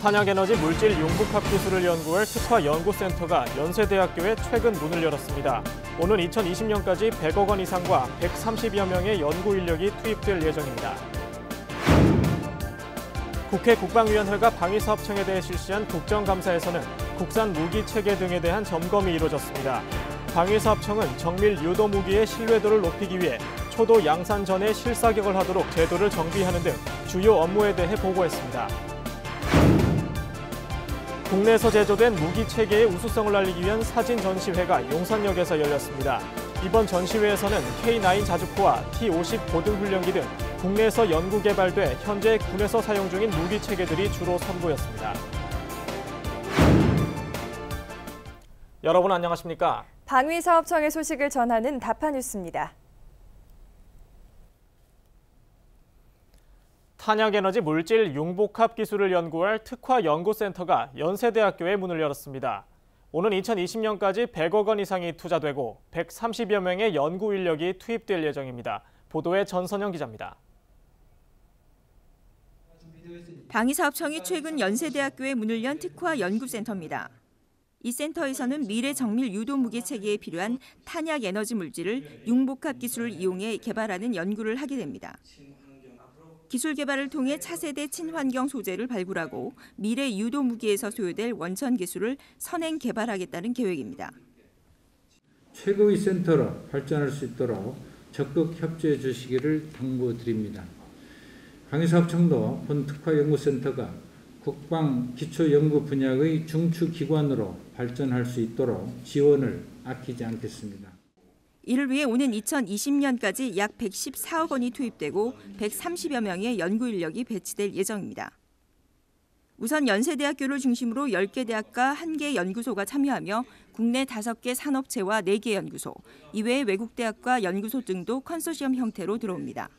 탄약에너지 물질 융복합 기술을 연구할 특화연구센터가 연세대학교에 최근 문을 열었습니다. 오는 2020년까지 100억 원 이상과 130여 명의 연구 인력이 투입될 예정입니다. 국회 국방위원회가 방위사업청에 대해 실시한 국정감사에서는 국산 무기 체계 등에 대한 점검이 이루어졌습니다. 방위사업청은 정밀 유도 무기의 신뢰도를 높이기 위해 초도 양산 전에 실사격을 하도록 제도를 정비하는 등 주요 업무에 대해 보고했습니다. 국내에서 제조된 무기 체계의 우수성을 알리기 위한 사진 전시회가 용산역에서 열렸습니다. 이번 전시회에서는 K9 자주포와 T-50 고등훈련기 등 국내에서 연구 개발돼 현재 군에서 사용 중인 무기 체계들이 주로 선보였습니다. 여러분 안녕하십니까? 방위사업청의 소식을 전하는 다파뉴스입니다. 탄약에너지 물질 융복합 기술을 연구할 특화연구센터가 연세대학교에 문을 열었습니다. 오는 2020년까지 100억 원 이상이 투자되고 130여 명의 연구 인력이 투입될 예정입니다. 보도에 전선영 기자입니다. 방위사업청이 최근 연세대학교에 문을 연 특화연구센터입니다. 이 센터에서는 미래 정밀 유도 무기 체계에 필요한 탄약 에너지 물질을 융복합 기술을 이용해 개발하는 연구를 하게 됩니다. 기술 개발을 통해 차세대 친환경 소재를 발굴하고 미래 유도 무기에서 소요될 원천 기술을 선행 개발하겠다는 계획입니다. 최고의 센터로 발전할 수 있도록 적극 협조해 주시기를 당부드립니다. 방위사업청도 본 특화연구센터가 국방 기초연구 분야의 중추기관으로 발전할 수 있도록 지원을 아끼지 않겠습니다. 이를 위해 오는 2020년까지 약 114억 원이 투입되고 130여 명의 연구 인력이 배치될 예정입니다. 우선 연세대학교를 중심으로 10개 대학과 1개 연구소가 참여하며 국내 5개 산업체와 4개 연구소, 이외의 외국 대학과 연구소 등도 컨소시엄 형태로 들어옵니다.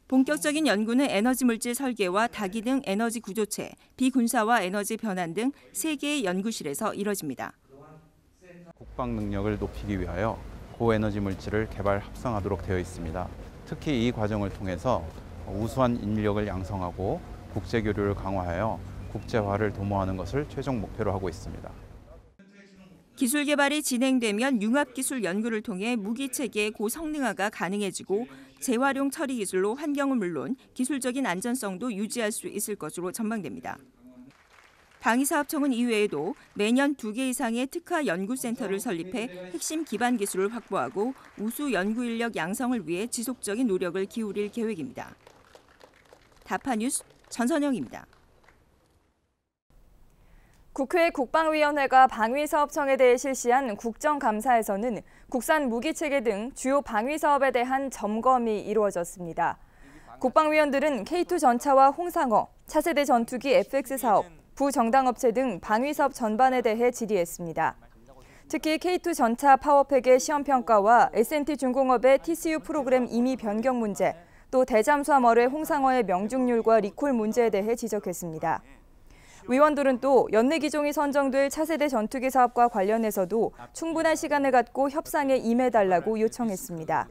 본격적인 연구는 에너지 물질 설계와 다기 등 에너지 구조체, 비군사와 에너지 변환 등 3개의 연구실에서 이뤄집니다. 국방 능력을 높이기 위하여 고에너지 물질을 개발 합성하도록 되어 있습니다. 특히 이 과정을 통해서 우수한 인력을 양성하고 국제 교류를 강화하여 국제화를 도모하는 것을 최종 목표로 하고 있습니다. 기술 개발이 진행되면 융합기술 연구를 통해 무기 체계의 고성능화가 가능해지고 재활용 처리 기술로 환경은 물론 기술적인 안전성도 유지할 수 있을 것으로 전망됩니다. 방위사업청은 이외에도 매년 2개 이상의 특화연구센터를 설립해 핵심 기반 기술을 확보하고 우수 연구 인력 양성을 위해 지속적인 노력을 기울일 계획입니다. 다파뉴스 전선영입니다. 국회 국방위원회가 방위사업청에 대해 실시한 국정감사에서는 국산 무기체계 등 주요 방위사업에 대한 점검이 이루어졌습니다. 국방위원들은 K2 전차와 홍상어, 차세대 전투기 FX 사업, 부정당업체 등 방위사업 전반에 대해 질의했습니다. 특히 K2 전차 파워팩의 시험평가와 S&T 중공업의 TCU 프로그램 임의 변경 문제, 또 대잠수함 어뢰 홍상어의 명중률과 리콜 문제에 대해 지적했습니다. 위원들은 또 연내 기종이 선정될 차세대 전투기 사업과 관련해서도 충분한 시간을 갖고 협상에 임해달라고 요청했습니다.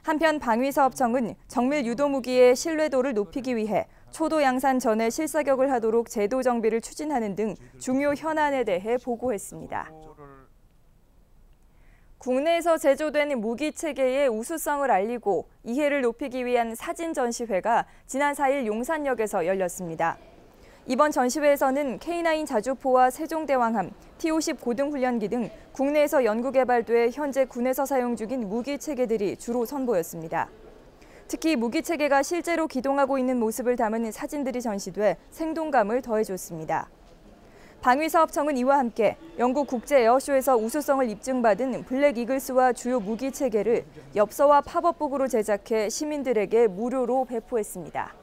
한편 방위사업청은 정밀 유도무기의 신뢰도를 높이기 위해 초도 양산 전에 실사격을 하도록 제도 정비를 추진하는 등 중요 현안에 대해 보고했습니다. 국내에서 제조된 무기 체계의 우수성을 알리고 이해를 높이기 위한 사진 전시회가 지난 4일 용산역에서 열렸습니다. 이번 전시회에서는 K9 자주포와 세종대왕함, T-50 고등훈련기 등 국내에서 연구개발돼 현재 군에서 사용 중인 무기 체계들이 주로 선보였습니다. 특히 무기 체계가 실제로 기동하고 있는 모습을 담은 사진들이 전시돼 생동감을 더해줬습니다. 방위사업청은 이와 함께 영국 국제 에어쇼에서 우수성을 입증받은 블랙 이글스와 주요 무기 체계를 엽서와 팝업북으로 제작해 시민들에게 무료로 배포했습니다.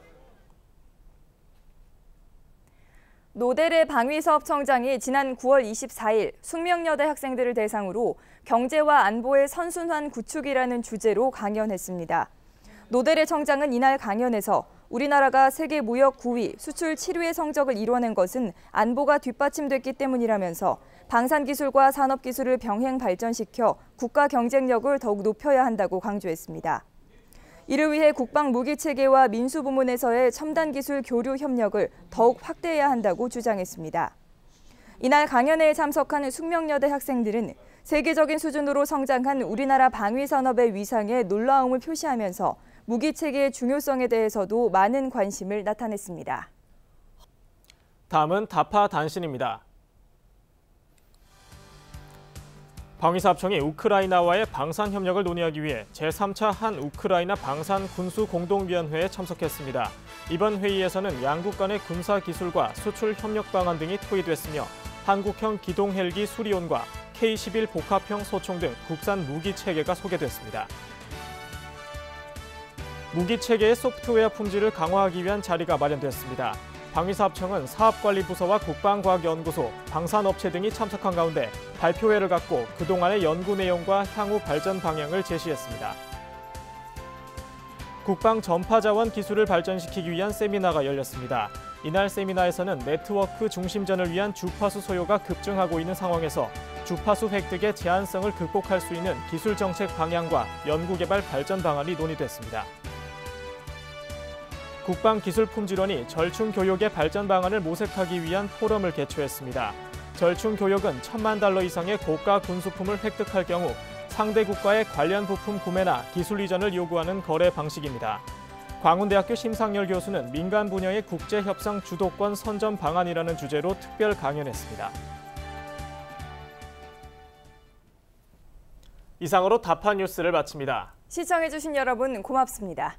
노대래 방위사업청장이 지난 9월 24일 숙명여대 학생들을 대상으로 경제와 안보의 선순환 구축이라는 주제로 강연했습니다. 노대래 청장은 이날 강연에서 우리나라가 세계 무역 9위, 수출 7위의 성적을 이뤄낸 것은 안보가 뒷받침됐기 때문이라면서 방산기술과 산업기술을 병행 발전시켜 국가 경쟁력을 더욱 높여야 한다고 강조했습니다. 이를 위해 국방무기체계와 민수부문에서의 첨단 기술 교류 협력을 더욱 확대해야 한다고 주장했습니다. 이날 강연회에 참석한 숙명여대 학생들은 세계적인 수준으로 성장한 우리나라 방위산업의 위상에 놀라움을 표시하면서 무기체계의 중요성에 대해서도 많은 관심을 나타냈습니다. 다음은 다파 단신입니다. 방위사업청이 우크라이나와의 방산 협력을 논의하기 위해 제3차 한 우크라이나 방산 군수 공동위원회에 참석했습니다. 이번 회의에서는 양국 간의 군사 기술과 수출 협력 방안 등이 토의됐으며 한국형 기동 헬기 수리온과 K-11 복합형 소총 등 국산 무기 체계가 소개됐습니다. 무기 체계의 소프트웨어 품질을 강화하기 위한 자리가 마련됐습니다. 방위사업청은 사업관리부서와 국방과학연구소, 방산업체 등이 참석한 가운데 발표회를 갖고 그동안의 연구 내용과 향후 발전 방향을 제시했습니다. 국방 전파자원 기술을 발전시키기 위한 세미나가 열렸습니다. 이날 세미나에서는 네트워크 중심전을 위한 주파수 소요가 급증하고 있는 상황에서 주파수 획득의 제한성을 극복할 수 있는 기술 정책 방향과 연구개발 발전 방안이 논의됐습니다. 국방기술품질원이 절충교역의 발전 방안을 모색하기 위한 포럼을 개최했습니다. 절충교역은 $10,000,000 이상의 고가 군수품을 획득할 경우 상대 국가의 관련 부품 구매나 기술 이전을 요구하는 거래 방식입니다. 광운대학교 심상열 교수는 민간 분야의 국제협상 주도권 선점 방안이라는 주제로 특별 강연했습니다. 이상으로 다파 뉴스를 마칩니다. 시청해주신 여러분 고맙습니다.